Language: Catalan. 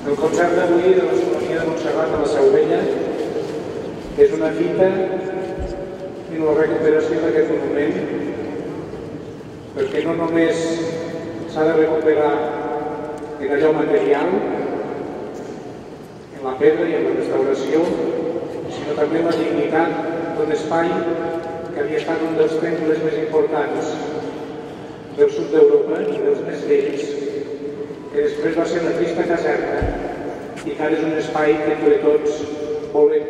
El concert d'avui de la Sinfonia de Montserrat a la Seu Vella és una fita en la recuperació d'aquest monument, perquè no només s'ha de recuperar en allò material, en la pedra i en la restauració, sinó també la dignitat d'un espai que havia estat un dels temples més importants del sud d'Europa i dels més vells, que després va ser una trista caserna i que ara és un espai que entre tots volem